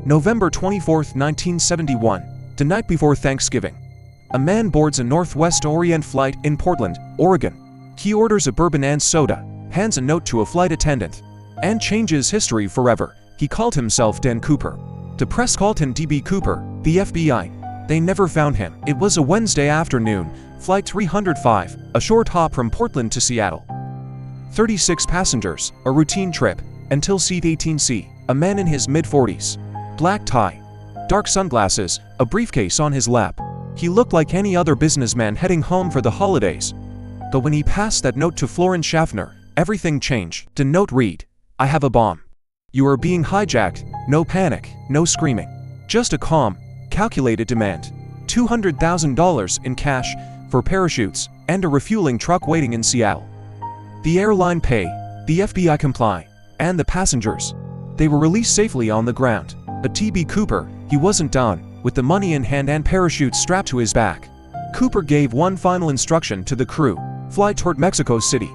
November 24, 1971, the night before Thanksgiving. A man boards a Northwest Orient flight in Portland, Oregon. He orders a bourbon and soda, hands a note to a flight attendant, and changes history forever. He called himself Dan Cooper. The press called him D.B. Cooper, the FBI. They never found him. It was a Wednesday afternoon, Flight 305, a short hop from Portland to Seattle. 36 passengers, a routine trip, until seat 18C, a man in his mid-40s. Black tie, dark sunglasses, a briefcase on his lap. He looked like any other businessman heading home for the holidays. But when he passed that note to Florence Schaffner, everything changed. The note read, "I have a bomb. You are being hijacked, no panic, no screaming. Just a calm, calculated demand. $200,000 in cash, for parachutes, and a refueling truck waiting in Seattle. The airline pay, the FBI comply, and the passengers. They were released safely on the ground. But D.B. Cooper, he wasn't done, with the money in hand and parachutes strapped to his back. Cooper gave one final instruction to the crew, fly toward Mexico City.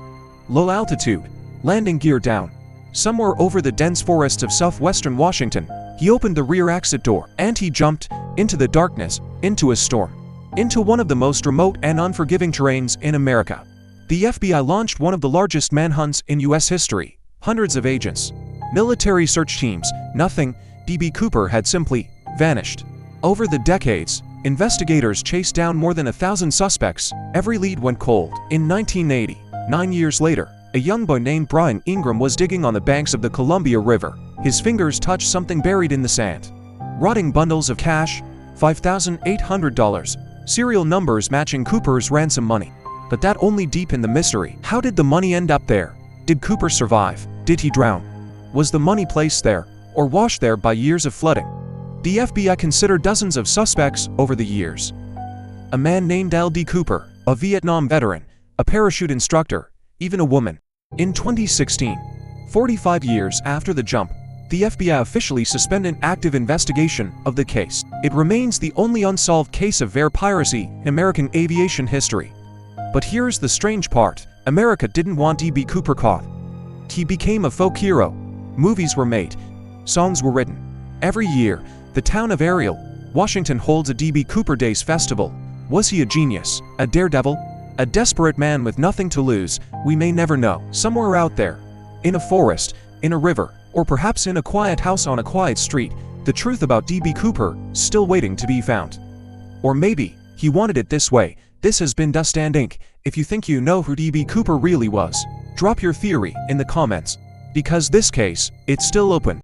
Low altitude, landing gear down. Somewhere over the dense forests of southwestern Washington, he opened the rear exit door, and he jumped, into the darkness, into a storm. Into one of the most remote and unforgiving terrains in America. The FBI launched one of the largest manhunts in U.S. history. Hundreds of agents. Military search teams, nothing. D.B. Cooper had simply vanished. Over the decades, investigators chased down more than 1,000 suspects. Every lead went cold. In 1980, 9 years later, a young boy named Brian Ingram was digging on the banks of the Columbia River. His fingers touched something buried in the sand. Rotting bundles of cash, $5,800, serial numbers matching Cooper's ransom money. But that only deepened the mystery. How did the money end up there? Did Cooper survive? Did he drown? Was the money placed there, or washed there by years of flooding? The FBI considered dozens of suspects over the years. A man named L.D. Cooper, a Vietnam veteran, a parachute instructor, even a woman. In 2016, 45 years after the jump, the FBI officially suspended an active investigation of the case. It remains the only unsolved case of air piracy in American aviation history. But here's the strange part. America didn't want D.B. Cooper caught. He became a folk hero. Movies were made. Songs were written. Every year, the town of Ariel, Washington holds a D.B. Cooper Days festival. Was he a genius? A daredevil? A desperate man with nothing to lose? We may never know. Somewhere out there, in a forest, in a river, or perhaps in a quiet house on a quiet street, the truth about D.B. Cooper, still waiting to be found. Or maybe, he wanted it this way. This has been Dust&Ink. If you think you know who D.B. Cooper really was, drop your theory in the comments. Because this case, it's still open.